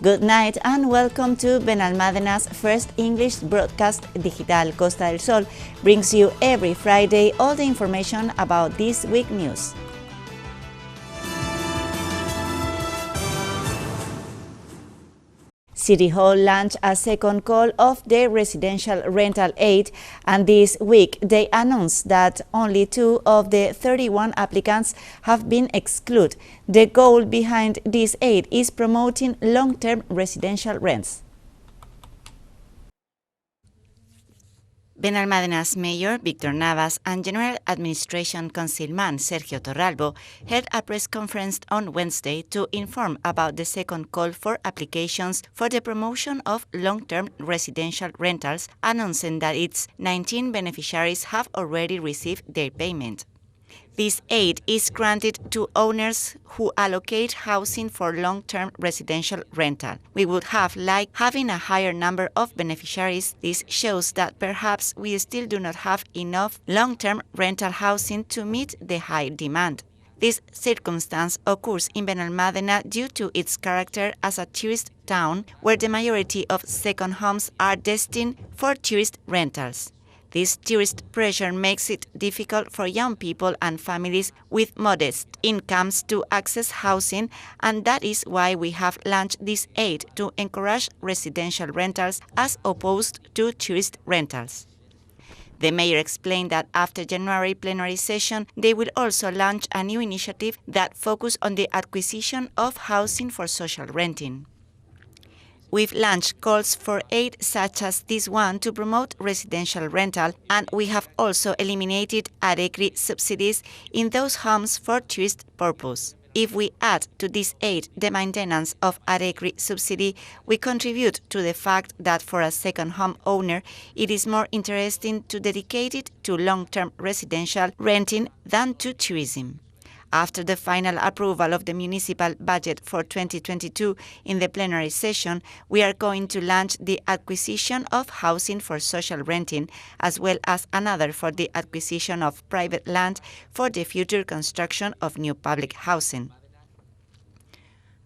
Good night and welcome to Benalmádena's first English broadcast digital. Costa del Sol brings you every Friday all the information about this week's news. City Hall launched a second call of the residential rental aid, and this week they announced that only 2 of the 31 applicants have been excluded. The goal behind this aid is promoting long-term residential rents. Benalmádena's Mayor Víctor Navas and General Administration Councilman Sergio Torralbo held a press conference on Wednesday to inform about the second call for applications for the promotion of long-term residential rentals, announcing that its 19 beneficiaries have already received their payment. This aid is granted to owners who allocate housing for long-term residential rental. We would have liked having a higher number of beneficiaries. This shows that perhaps we still do not have enough long-term rental housing to meet the high demand. This circumstance occurs in Benalmádena due to its character as a tourist town where the majority of second homes are destined for tourist rentals. This tourist pressure makes it difficult for young people and families with modest incomes to access housing, and that is why we have launched this aid to encourage residential rentals as opposed to tourist rentals. The mayor explained that after January plenary session, they will also launch a new initiative that focuses on the acquisition of housing for social renting. We've launched calls for aid such as this one to promote residential rental, and we have also eliminated Arecri subsidies in those homes for tourist purpose. If we add to this aid the maintenance of Arecri subsidy, we contribute to the fact that for a second home owner, it is more interesting to dedicate it to long-term residential renting than to tourism. After the final approval of the municipal budget for 2022 in the plenary session, we are going to launch the acquisition of housing for social renting, as well as another for the acquisition of private land for the future construction of new public housing.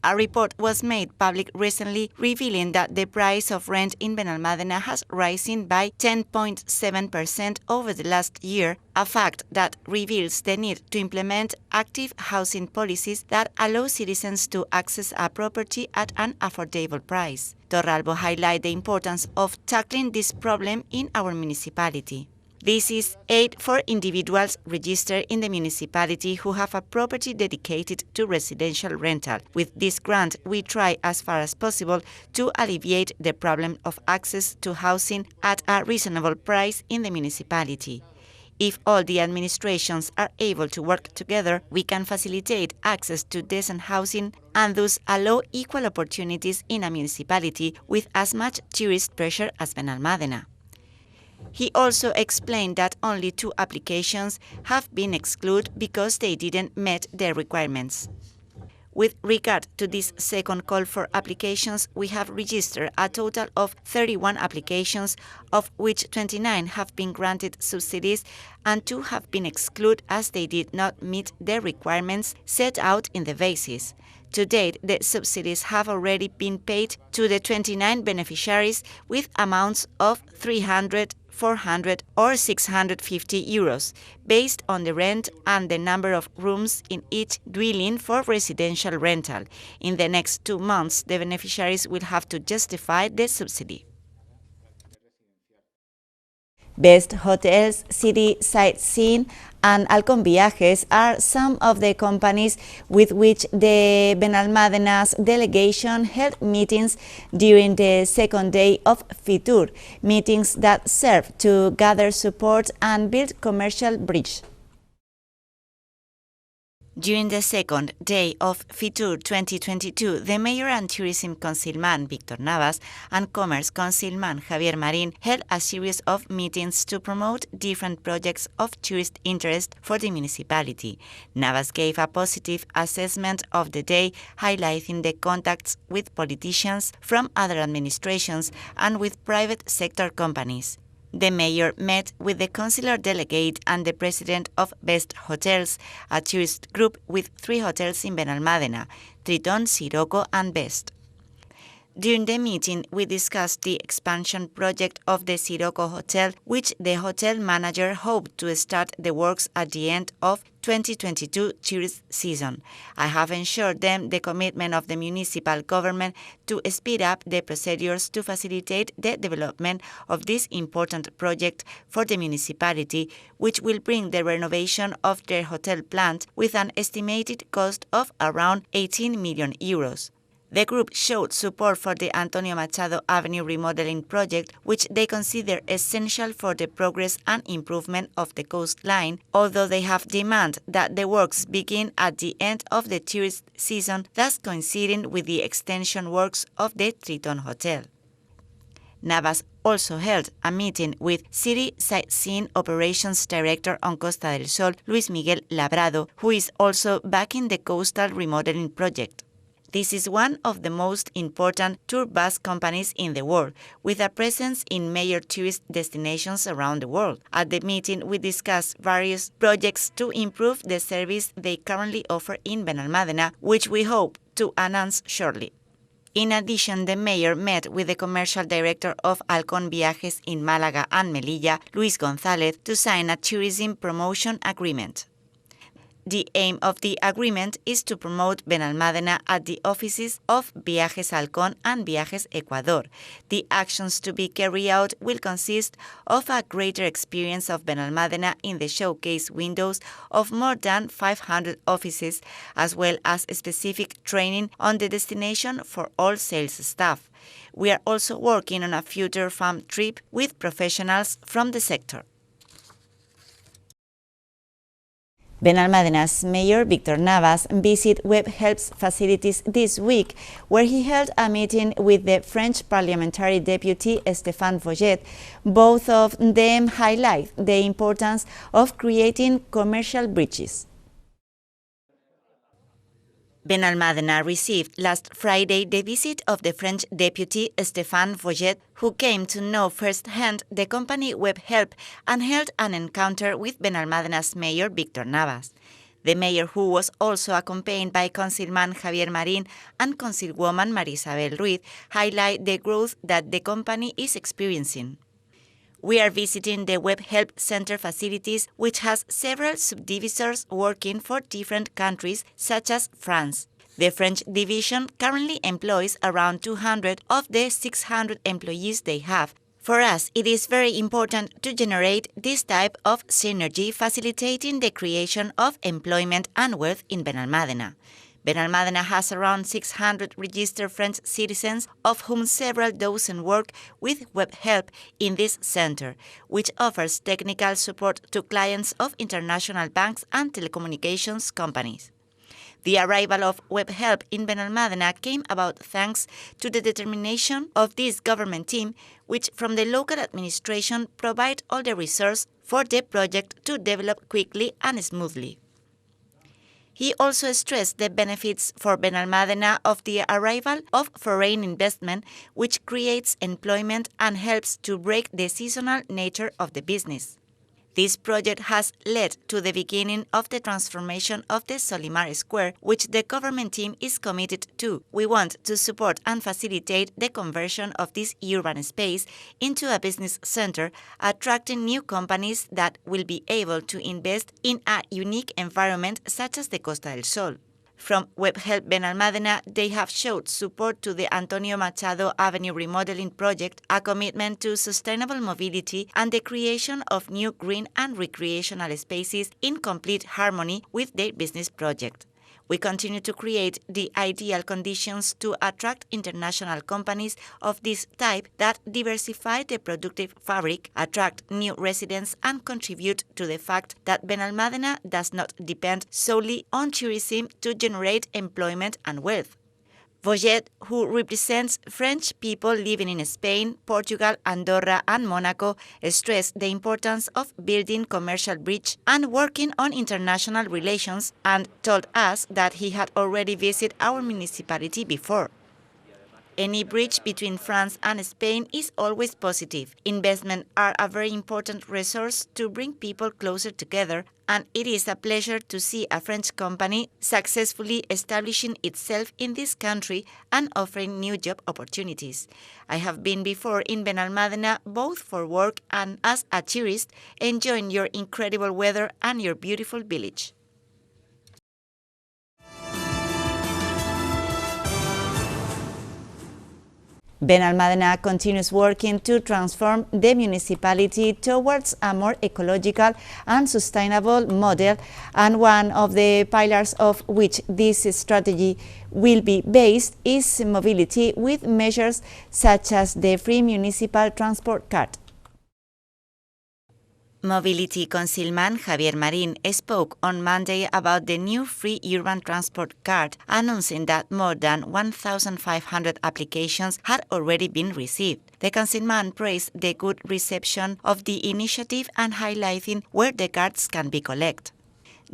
A report was made public recently revealing that the price of rent in Benalmádena has risen by 10.7% over the last year, a fact that reveals the need to implement active housing policies that allow citizens to access a property at an affordable price. Torralbo highlighted the importance of tackling this problem in our municipality. This is aid for individuals registered in the municipality who have a property dedicated to residential rental. With this grant, we try as far as possible to alleviate the problem of access to housing at a reasonable price in the municipality. If all the administrations are able to work together, we can facilitate access to decent housing and thus allow equal opportunities in a municipality with as much tourist pressure as Benalmádena. He also explained that only 2 applications have been excluded because they didn't meet their requirements. With regard to this second call for applications, we have registered a total of 31 applications, of which 29 have been granted subsidies and 2 have been excluded as they did not meet the requirements set out in the basis. To date, the subsidies have already been paid to the 29 beneficiaries with amounts of 300, 400 or 650 euros, based on the rent and the number of rooms in each dwelling for residential rental. In the next 2 months, the beneficiaries will have to justify the subsidy. Best Hotels, City Sightseeing and Halcón Viajes are some of the companies with which the Benalmádena's delegation held meetings during the second day of Fitur, meetings that serve to gather support and build commercial bridge. During the second day of Fitur 2022, the Mayor and Tourism Councilman Víctor Navas and Commerce Councilman Javier Marín held a series of meetings to promote different projects of tourist interest for the municipality. Navas gave a positive assessment of the day, highlighting the contacts with politicians from other administrations and with private sector companies. The mayor met with the councillor delegate and the president of Best Hotels, a tourist group with 3 hotels in Benalmádena, Triton, Siroco and Best. During the meeting, we discussed the expansion project of the Siroco Hotel, which the hotel manager hoped to start the works at the end of 2022 tourist season. I have ensured them the commitment of the municipal government to speed up the procedures to facilitate the development of this important project for the municipality, which will bring the renovation of their hotel plant with an estimated cost of around 18 million euros. The group showed support for the Antonio Machado Avenue remodeling project, which they consider essential for the progress and improvement of the coastline, although they have demanded that the works begin at the end of the tourist season, thus coinciding with the extension works of the Triton Hotel. Navas also held a meeting with City Sightseeing Operations Director on Costa del Sol, Luis Miguel Labrado, who is also backing the coastal remodeling project. This is one of the most important tour bus companies in the world, with a presence in major tourist destinations around the world. At the meeting, we discussed various projects to improve the service they currently offer in Benalmádena, which we hope to announce shortly. In addition, the mayor met with the commercial director of Halcón Viajes in Málaga and Melilla, Luis González, to sign a tourism promotion agreement. The aim of the agreement is to promote Benalmádena at the offices of Viajes Halcón and Viajes Ecuador. The actions to be carried out will consist of a greater experience of Benalmádena in the showcase windows of more than 500 offices, as well as specific training on the destination for all sales staff. We are also working on a future farm trip with professionals from the sector. Benalmádena's Mayor Víctor Navas visited Webhelp's facilities this week, where he held a meeting with the French parliamentary deputy Stéphane Fauget. Both of them highlight the importance of creating commercial bridges. Benalmádena received last Friday the visit of the French deputy Stéphane Fauget, who came to know firsthand the company Webhelp and held an encounter with Benalmádena's mayor Víctor Navas. The mayor, who was also accompanied by Councilman Javier Marín and Councilwoman Marisabel Ruiz, highlight the growth that the company is experiencing. We are visiting the Webhelp Center facilities, which has several subdivisions working for different countries, such as France. The French division currently employs around 200 of the 600 employees they have. For us, it is very important to generate this type of synergy, facilitating the creation of employment and wealth in Benalmádena. Benalmádena has around 600 registered French citizens, of whom several dozen work with Webhelp in this center, which offers technical support to clients of international banks and telecommunications companies. The arrival of Webhelp in Benalmádena came about thanks to the determination of this government team, which from the local administration provide all the resources for the project to develop quickly and smoothly. He also stressed the benefits for Benalmádena of the arrival of foreign investment, which creates employment and helps to break the seasonal nature of the business. This project has led to the beginning of the transformation of the Solimar Square, which the government team is committed to. We want to support and facilitate the conversion of this urban space into a business center, attracting new companies that will be able to invest in a unique environment such as the Costa del Sol. From Webhelp Benalmádena, they have showed support to the Antonio Machado Avenue remodeling project, a commitment to sustainable mobility and the creation of new green and recreational spaces in complete harmony with their business project. We continue to create the ideal conditions to attract international companies of this type that diversify the productive fabric, attract new residents, and contribute to the fact that Benalmádena does not depend solely on tourism to generate employment and wealth. Fauget, who represents French people living in Spain, Portugal, Andorra, and Monaco, stressed the importance of building commercial bridges and working on international relations, and told us that he had already visited our municipality before. Any bridge between France and Spain is always positive. Investments are a very important resource to bring people closer together, and it is a pleasure to see a French company successfully establishing itself in this country and offering new job opportunities. I have been before in Benalmádena both for work and as a tourist, enjoying your incredible weather and your beautiful village. Benalmádena continues working to transform the municipality towards a more ecological and sustainable model, and one of the pillars of which this strategy will be based is mobility, with measures such as the free municipal transport card. Mobility Councilman Javier Marín spoke on Monday about the new free urban transport card, announcing that more than 1,500 applications had already been received. The councilman praised the good reception of the initiative and highlighting where the cards can be collected.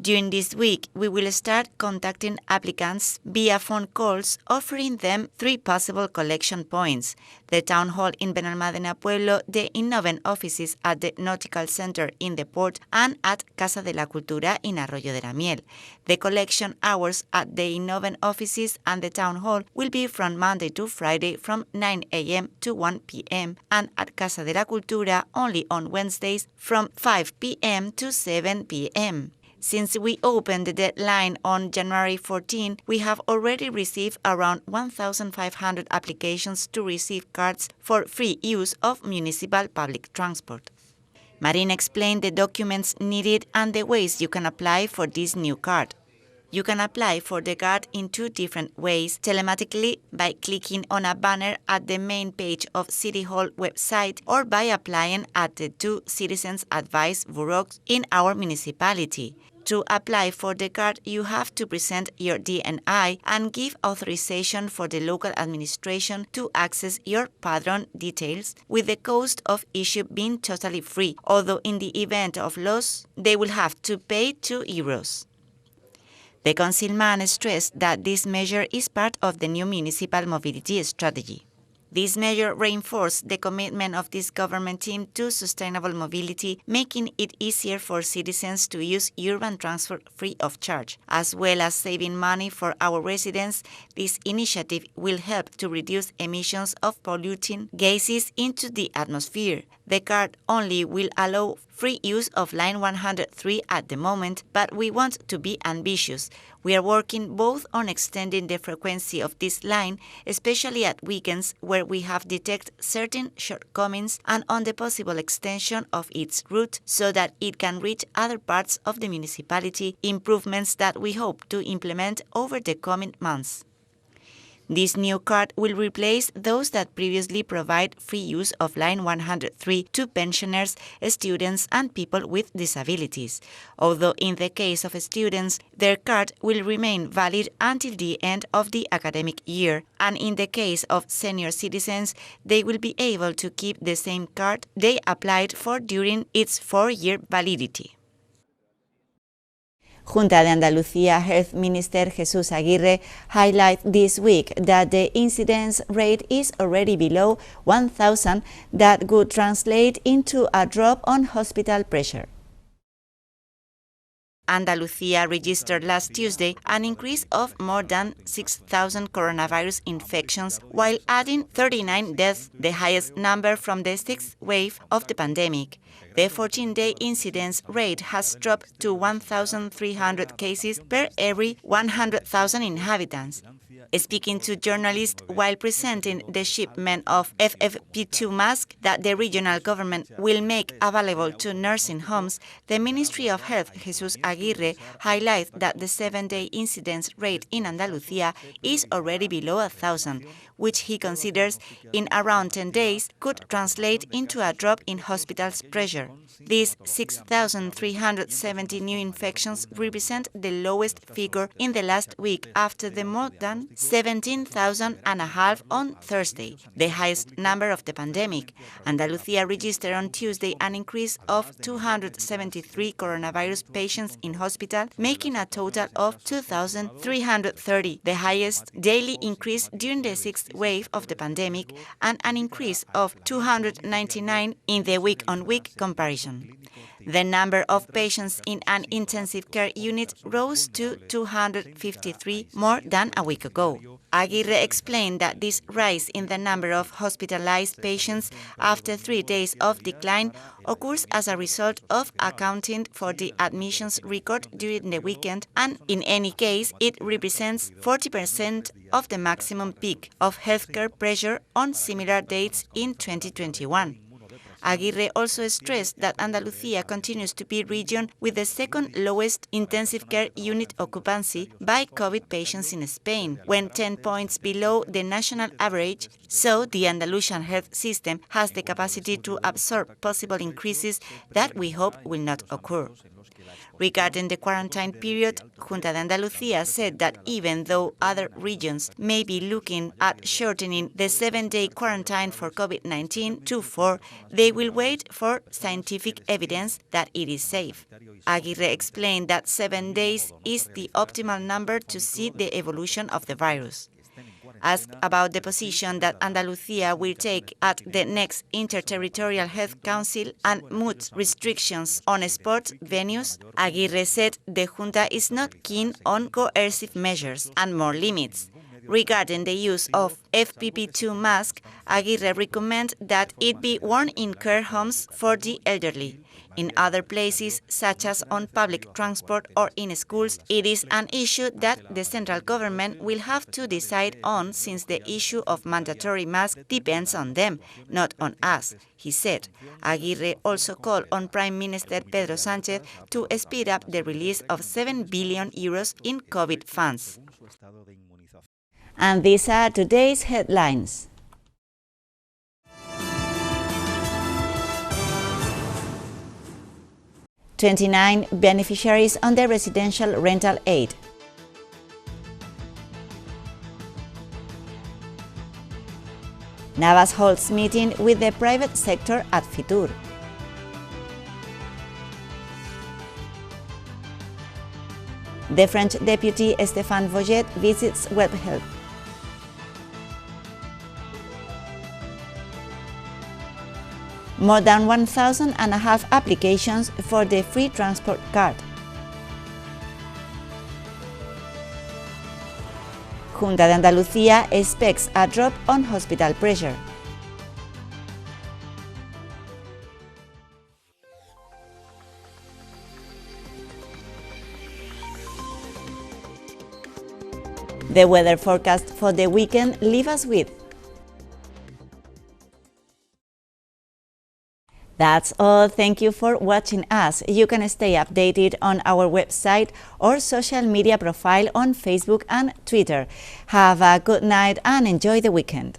During this week, we will start contacting applicants via phone calls, offering them 3 possible collection points: the Town Hall in Benalmádena Pueblo, the Innoven offices at the Nautical Center in the port, and at Casa de la Cultura in Arroyo de la Miel. The collection hours at the Innoven offices and the Town Hall will be from Monday to Friday from 9 a.m. to 1 p.m. and at Casa de la Cultura only on Wednesdays from 5 p.m. to 7 p.m. Since we opened the deadline on January 14, we have already received around 1,500 applications to receive cards for free use of municipal public transport. Marín explained the documents needed and the ways you can apply for this new card. You can apply for the card in 2 different ways: telematically by clicking on a banner at the main page of City Hall website, or by applying at the 2 Citizens Advice Bureaus in our municipality. To apply for the card, you have to present your DNI and give authorization for the local administration to access your padrón details, with the cost of issue being totally free, although in the event of loss, they will have to pay €2. The councilman stressed that this measure is part of the new municipal mobility strategy. This measure reinforced the commitment of this government team to sustainable mobility, making it easier for citizens to use urban transport free of charge. As well as saving money for our residents, this initiative will help to reduce emissions of polluting gases into the atmosphere. The card only will allow free use of Line 103 at the moment, but we want to be ambitious. We are working both on extending the frequency of this line, especially at weekends where we have detected certain shortcomings, and on the possible extension of its route so that it can reach other parts of the municipality, improvements that we hope to implement over the coming months. This new card will replace those that previously provide free use of Line 103 to pensioners, students, and people with disabilities. Although in the case of students, their card will remain valid until the end of the academic year, and in the case of senior citizens, they will be able to keep the same card they applied for during its 4-year validity. Junta de Andalucía Health Minister Jesús Aguirre highlighted this week that the incidence rate is already below 1,000, that would translate into a drop on hospital pressure. Andalucía registered last Tuesday an increase of more than 6,000 coronavirus infections, while adding 39 deaths, the highest number from the 6th wave of the pandemic. The 14-day incidence rate has dropped to 1,300 cases per every 100,000 inhabitants. Speaking to journalists while presenting the shipment of FFP2 masks that the regional government will make available to nursing homes, the Ministry of Health, Jesús Aguirre, highlighted that the 7-day incidence rate in Andalucía is already below 1,000, which he considers in around 10 days could translate into a drop in hospitals' pressure. These 6,370 new infections represent the lowest figure in the last week, after the more than 17,500 on Thursday, the highest number of the pandemic. Andalucía registered on Tuesday an increase of 273 coronavirus patients in hospital, making a total of 2,330, the highest daily increase during the 6 fifth wave of the pandemic and an increase of 299 in the week-on-week comparison. The number of patients in an intensive care unit rose to 253, more than a week ago. Aguirre explained that this rise in the number of hospitalized patients after 3 days of decline occurs as a result of accounting for the admissions record during the weekend, and in any case, it represents 40% of the maximum peak of healthcare pressure on similar dates in 2021. Aguirre also stressed that Andalucía continues to be region with the second lowest intensive care unit occupancy by COVID patients in Spain, when 10 points below the national average, so the Andalusian health system has the capacity to absorb possible increases that we hope will not occur. Regarding the quarantine period, Junta de Andalucía said that even though other regions may be looking at shortening the 7-day quarantine for COVID-19 to 4, they will wait for scientific evidence that it is safe. Aguirre explained that 7 days is the optimal number to see the evolution of the virus. Asked about the position that Andalucía will take at the next Interterritorial Health Council and mood restrictions on sports venues, Aguirre said the Junta is not keen on coercive measures and more limits. Regarding the use of FFP2 masks, Aguirre recommends that it be worn in care homes for the elderly. In other places, such as on public transport or in schools, it is an issue that the central government will have to decide on, since the issue of mandatory masks depends on them, not on us, he said. Aguirre also called on Prime Minister Pedro Sánchez to speed up the release of 7 billion euros in COVID funds. And these are today's headlines. 29 beneficiaries under residential rental aid. Navas holds meeting with the private sector at Fitur. The French deputy Stéphane Vauget visits Webhelp. More than 1,500 applications for the free transport card. Junta de Andalucía expects a drop on hospital pressure. The weather forecast for the weekend leave us with. That's all. Thank you for watching us. You can stay updated on our website or social media profile on Facebook and Twitter. Have a good night and enjoy the weekend.